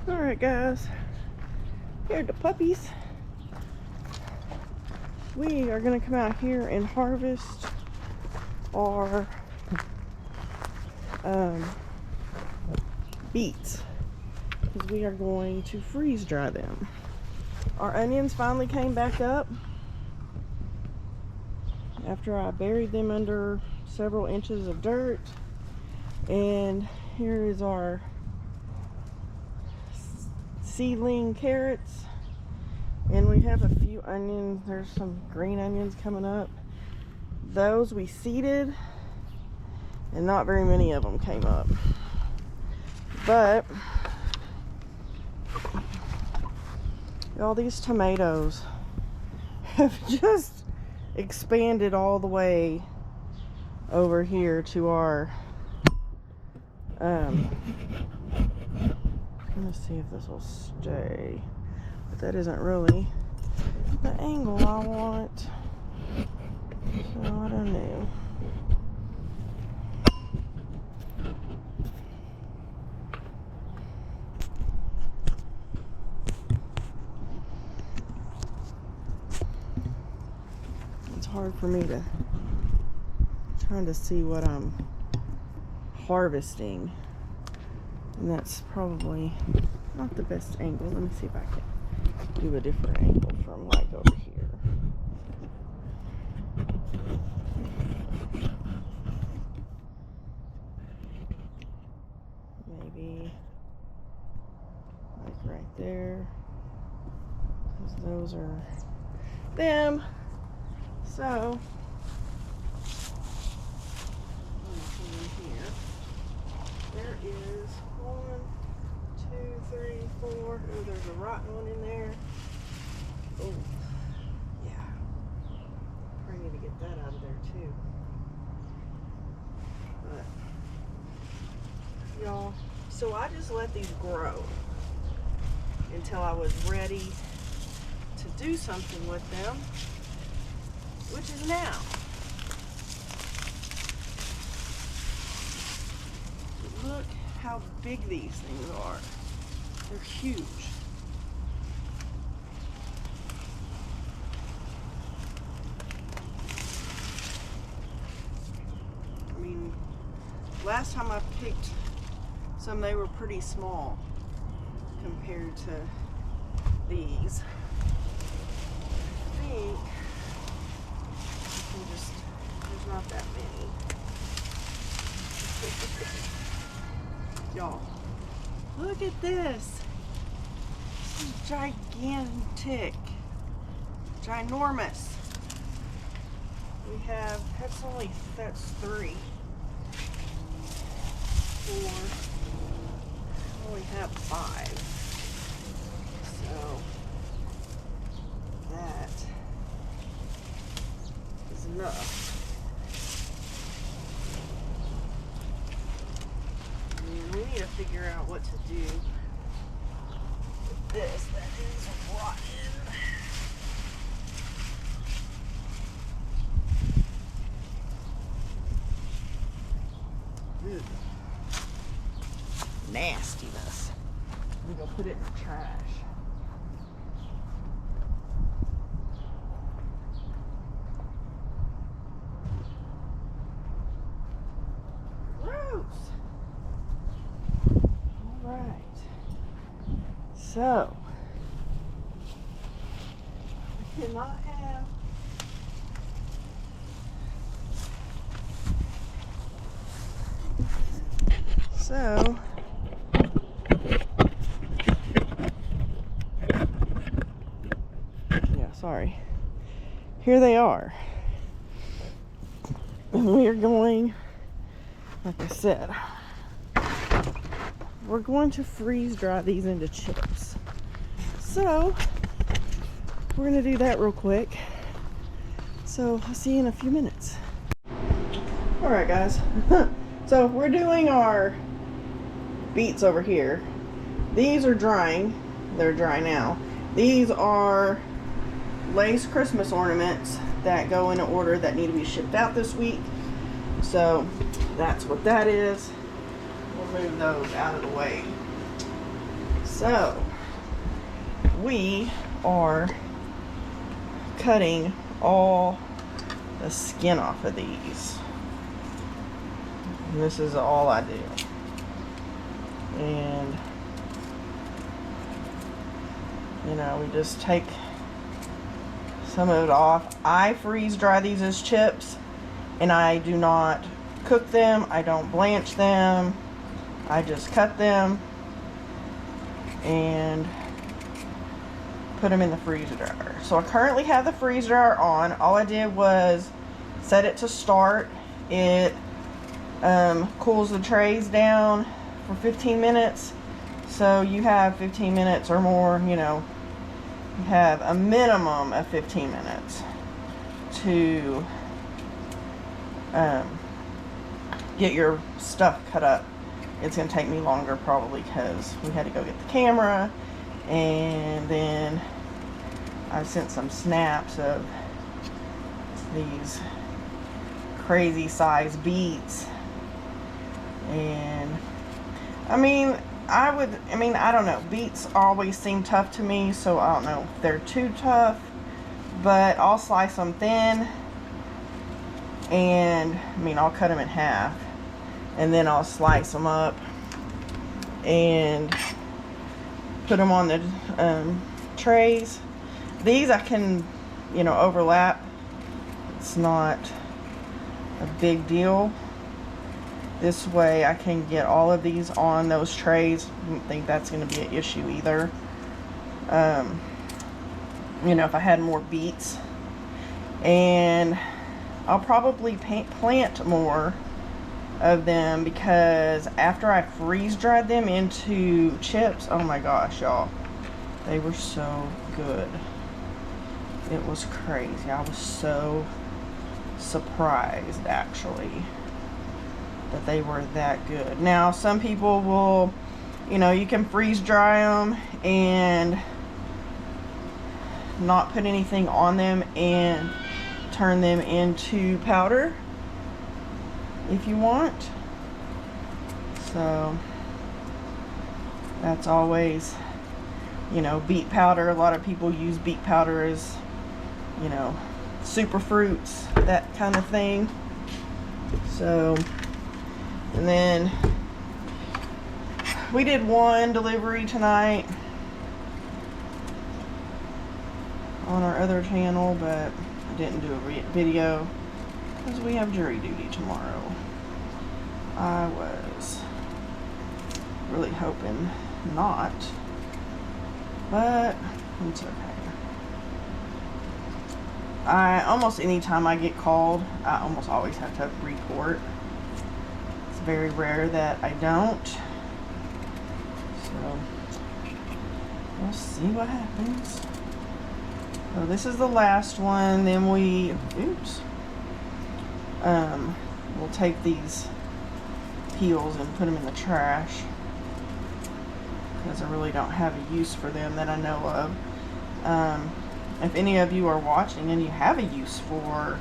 Alright guys, here are the puppies. We are going to come out here and harvest our beets because we are going to freeze dry them. Our onions finally came back up after I buried them under several inches of dirt. And here is our seedling carrots, and we have a few onions. There's some green onions coming up. Those we seeded and not very many of them came up, but all these tomatoes have just expanded all the way over here to our I'm gonna see if this will stay, but that isn't really the angle I want, so I don't know. It's hard for me to trying to see what I'm harvesting, and that's probably not the best angle. Let me see if I can do a different angle from like over here. Maybe like right there, because those are them. So there is 1, 2, 3, 4. Oh, there's a rotten one in there. Oh, yeah. Probably need to get that out of there too. But, y'all, so I just let these grow until I was ready to do something with them, which is now. Look how big these things are. They're huge. I mean, last time I picked some, they were pretty small compared to these. I think I can just, there's not that many. Y'all, look at this. This is gigantic. Ginormous. We have, that's 3, 4, I only have 5. So, that is enough. We need to figure out what to do with this that is rotten. Ugh. Nastiness. I'm gonna put it in the trash. So, we cannot have so yeah, sorry. Here they are. And we are going, like I said, we're going to freeze dry these into chips. So, we're going to do that real quick. So, I'll see you in a few minutes. Alright guys, so we're doing our beets over here. These are drying. They're dry now. These are lace Christmas ornaments that go in an order that need to be shipped out this week. So, that's what that is. We'll move those out of the way. So we are cutting all the skin off of these. And this is all I do. And you know, we just take some of it off. I freeze dry these as chips, and I do not cook them. I don't blanch them. I just cut them and put them in the freezer dryer. So I currently have the freezer dryer on. All I did was set it to start. It cools the trays down for 15 minutes. So you have 15 minutes or more, you know, you have a minimum of 15 minutes to get your stuff cut up. It's going to take me longer probably because we had to go get the camera, and then I sent some snaps of these crazy size beets. And I mean, I don't know. Beets always seem tough to me, so I don't know if they're too tough, but I'll slice them thin, and I mean, I'll cut them in half, and then I'll slice them up and put them on the trays. These I can, you know, overlap. It's not a big deal. This way I can get all of these on those trays. I don't think that's going to be an issue either. You know, if I had more beets. And I'll probably plant more of them, because after I freeze dried them into chips, oh my gosh, y'all, they were so good. It was crazy. I was so surprised, actually, that they were that good. Now, some people will, you know, you can freeze dry them and not put anything on them and turn them into powder if you want. So that's always, you know, beet powder. A lot of people use beet powder as, you know, super fruits, that kind of thing. So, and then we did one delivery tonight on our other channel, but I didn't do a video because we have jury duty tomorrow. I was really hoping not, but it's okay. Almost anytime I get called, I almost always have to report. It's very rare that I don't. So we'll see what happens. So this is the last one. Then we'll take these peels and put them in the trash, because I really don't have a use for them that I know of. If any of you are watching and you have a use for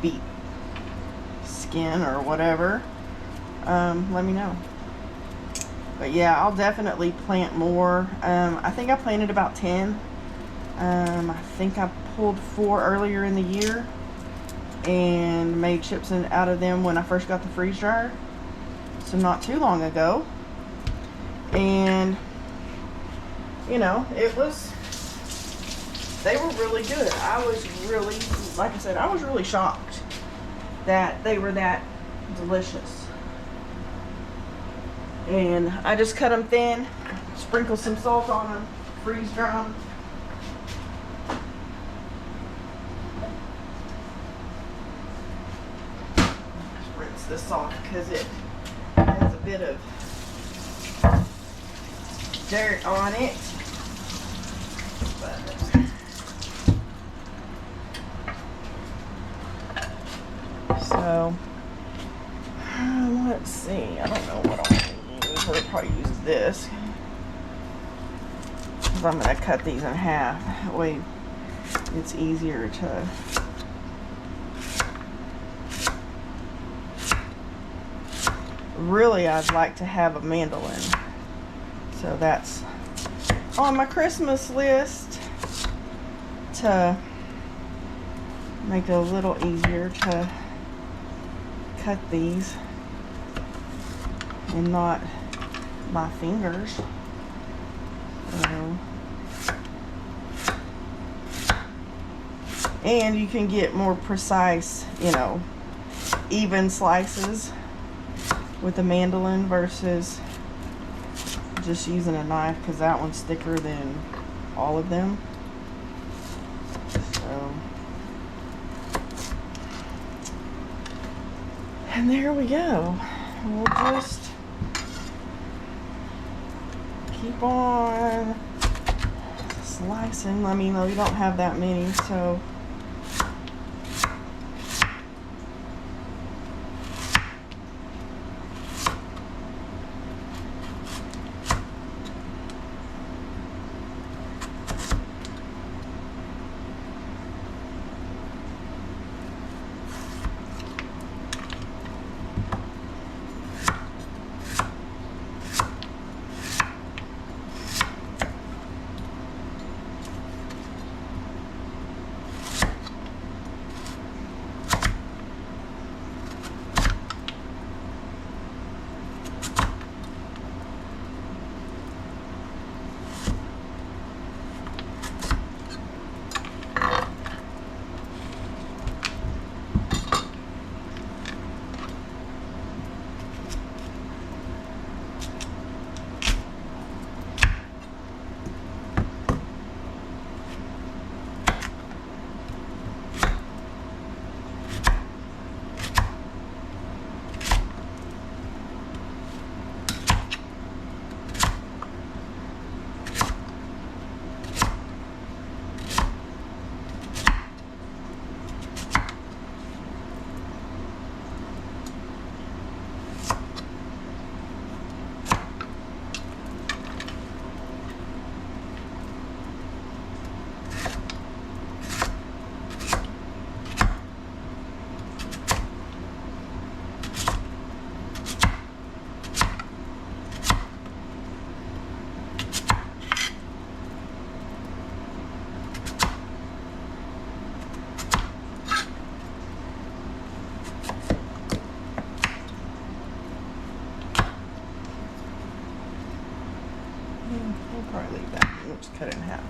beet skin or whatever, let me know. But yeah, I'll definitely plant more. I think I planted about 10. I think I pulled 4 earlier in the year and made chips out of them when I first got the freeze dryer, so not too long ago. And you know, they were really good. I was really, like I said, I was really shocked that they were that delicious. And I just cut them thin, sprinkle some salt on them, freeze dry them. Just rinse this off because it has a bit of dirt on it. But so, let's see. I don't know what I'm going to use. I'll probably use this, because I'm going to cut these in half. That way it's easier to really, I'd like to have a mandolin. So that's on my Christmas list to make it a little easier to cut these and not my fingers. So, and you can get more precise, you know, even slices with a mandolin versus just using a knife, because that one's thicker than all of them. So, and there we go. We'll just keep on slicing. I mean, we don't have that many, so we'll probably leave that. We'll just cut it in half.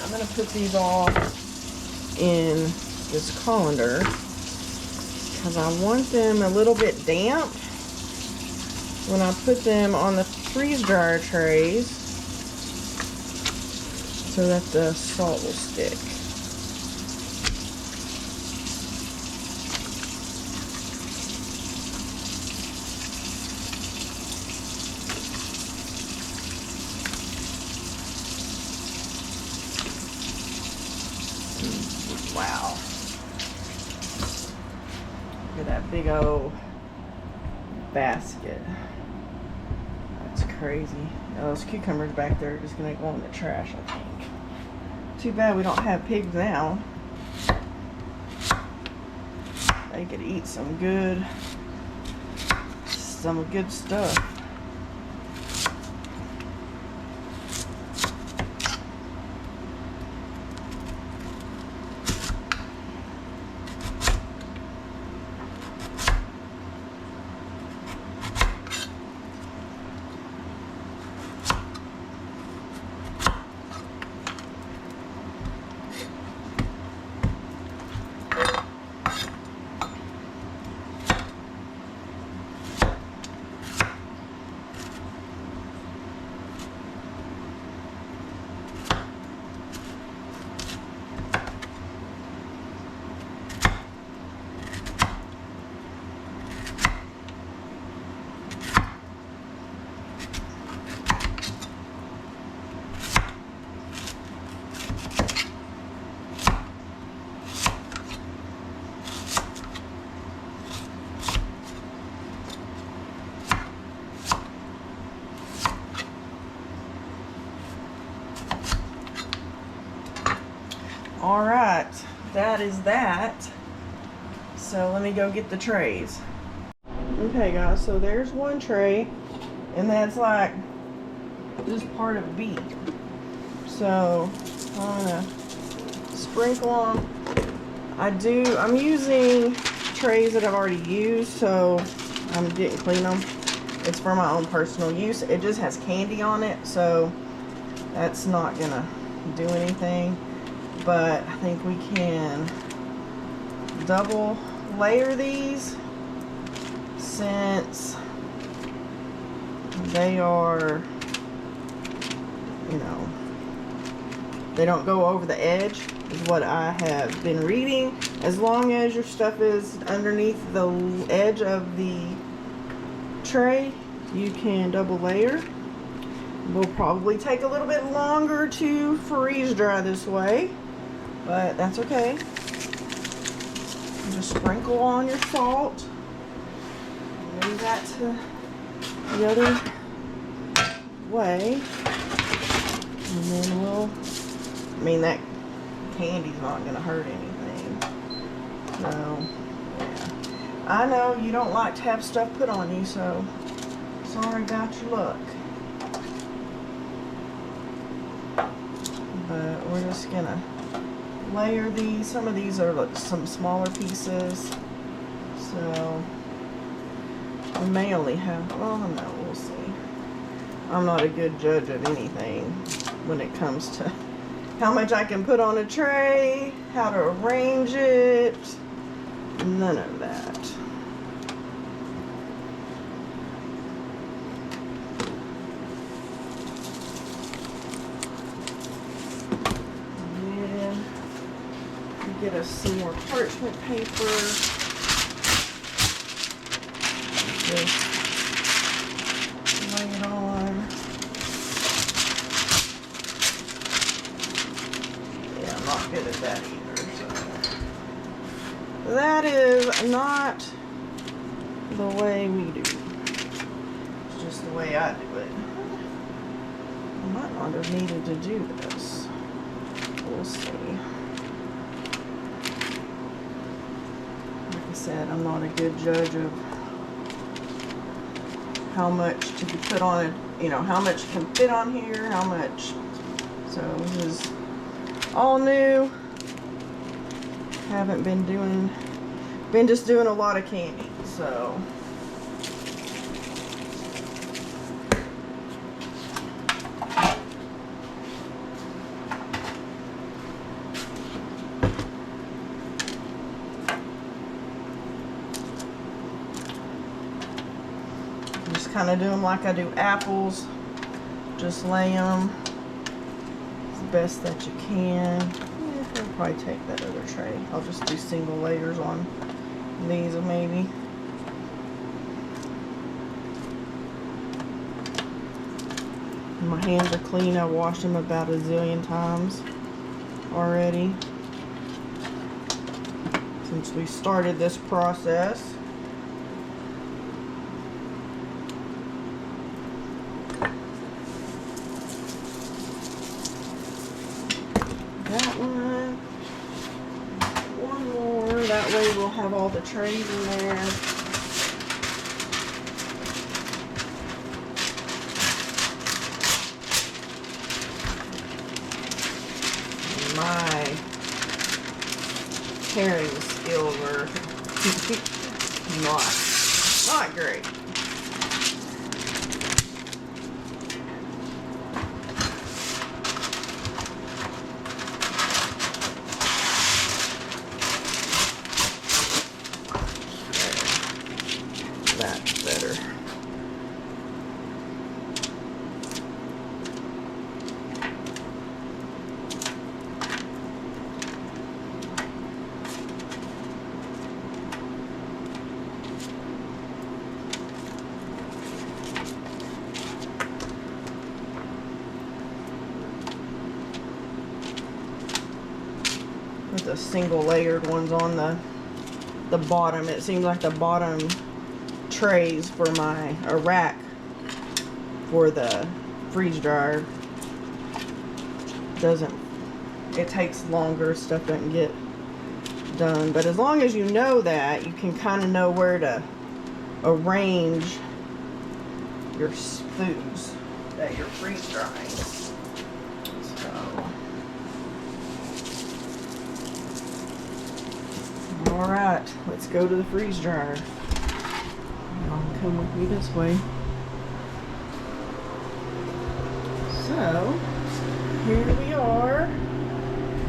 I'm going to put these all in this colander because I want them a little bit damp when I put them on the freeze dryer trays so that the salt will stick. Wow. Look at that big old basket. That's crazy. Now those cucumbers back there are just going to go in the trash, I think. Too bad we don't have pigs now. They could eat some good stuff. All right, that is that. So let me go get the trays. Okay guys, so there's one tray, and that's like this part of beet. So I'm gonna sprinkle them. I'm using trays that I've already used, so I didn't clean them. It's for my own personal use. It just has candy on it, so that's not gonna do anything. But I think we can double layer these, since they are, you know, they don't go over the edge, is what I have been reading. As long as your stuff is underneath the edge of the tray, you can double layer. Will probably take a little bit longer to freeze dry this way, but that's okay. Just sprinkle on your salt. Move that to the other way, and then that candy's not gonna hurt anything. So yeah, I know you don't like to have stuff put on you, so sorry about your luck. But we're just gonna layer these. Some of these are like some smaller pieces, so we may only have, well, no, we'll see. I'm not a good judge of anything when it comes to how much I can put on a tray, how to arrange it, none of that. And then get us some more parchment paper. Just lay it on. Yeah, I'm not good at that either. So. That is not the way we do. It's just the way I do it. I might not have needed to do this. We'll see. Like I said, I'm not a good judge of how much to be put on it, you know, how much can fit on here, how much. So this is all new. Haven't been just doing a lot of candy, so. Just kind of do them like I do apples. Just lay them the best that you can. I'll probably take that other tray. I'll just do single layers on these maybe. My hands are clean. I washed them about a zillion times already since we started this process. That one more, that way we'll have all the trays in there. My tearing skills are not great. That's better. With the single layered ones on the bottom. It seems like the bottom trays for my rack for the freeze dryer doesn't it takes longer, stuff doesn't get done. But as long as you know that, you can kind of know where to arrange your foods that you're freeze drying. So, all right, let's go to the freeze dryer. Y'all come with me this way. So, here we are,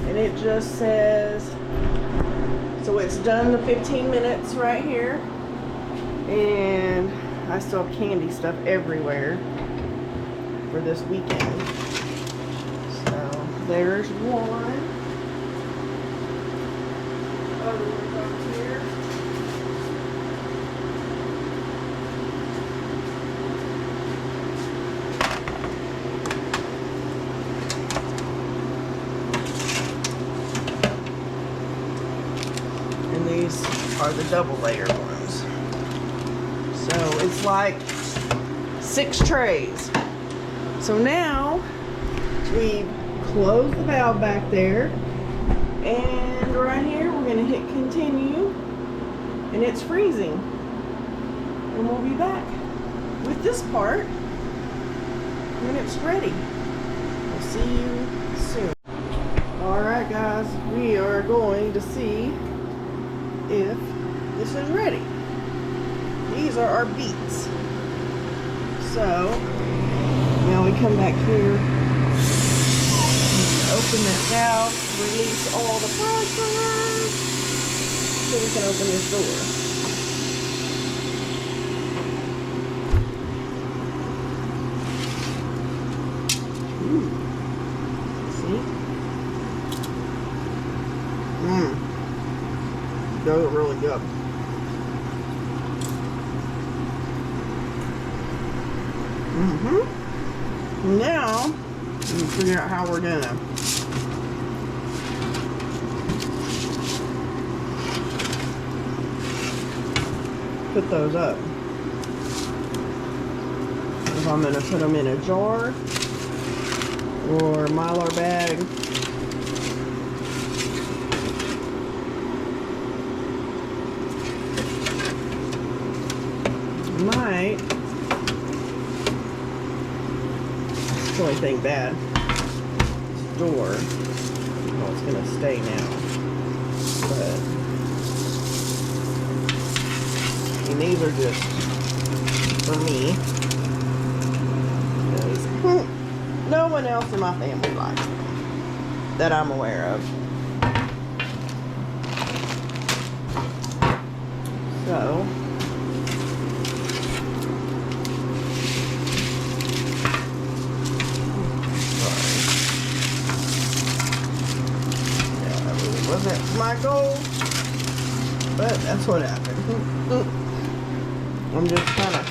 and it just says, so it's done the 15 minutes right here, and I still have candy stuff everywhere for this weekend. So, there's one. Other one's up here. And these are the double layer ones. So it's like 6 trays. So now we've closed the valve back there, and right here we're gonna hit continue, and it's freezing. And we'll be back with this part when it's ready. We'll see you soon. Alright guys, we are going to see if this is ready. These are our beets. So now we come back here, open that valve, release all the pressure, so we can open this door. Those are really good. Now, we can figure out how we're gonna put those up. If I'm gonna put them in a jar or Mylar bag. Might. That's the only thing bad. This door. Well, it's gonna stay now. But and these are just for me. Because no one else in my family likes them that I'm aware of. So wasn't my goal, but that's what happened. I'm just kind of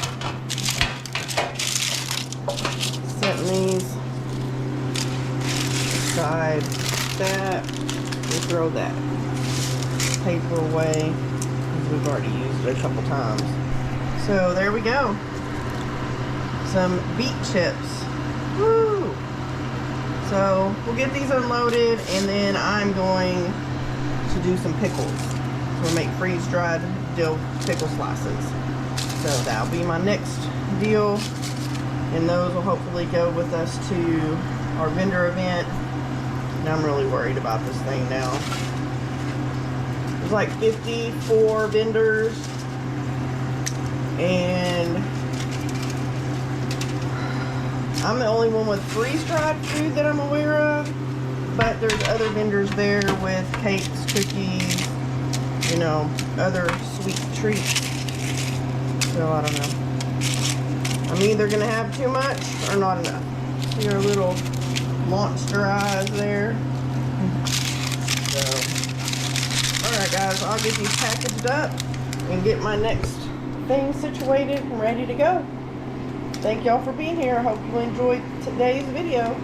setting these aside. That we throw that paper away because we've already used it a couple times. So there we go. Some beet chips. Woo! So we'll get these unloaded, and then I'm going to do some pickles. So we'll make freeze-dried dill pickle slices. So that'll be my next deal, and those will hopefully go with us to our vendor event. And I'm really worried about this thing now. There's like 54 vendors, and I'm the only one with freeze-dried food that I'm aware of, but there's other vendors there with cakes, cookies, you know, other sweet treats. So I don't know. I'm either gonna have too much or not enough. See our little monster eyes there. So, alright guys, I'll get these packaged up and get my next thing situated and ready to go. Thank y'all for being here. I hope you enjoyed today's video.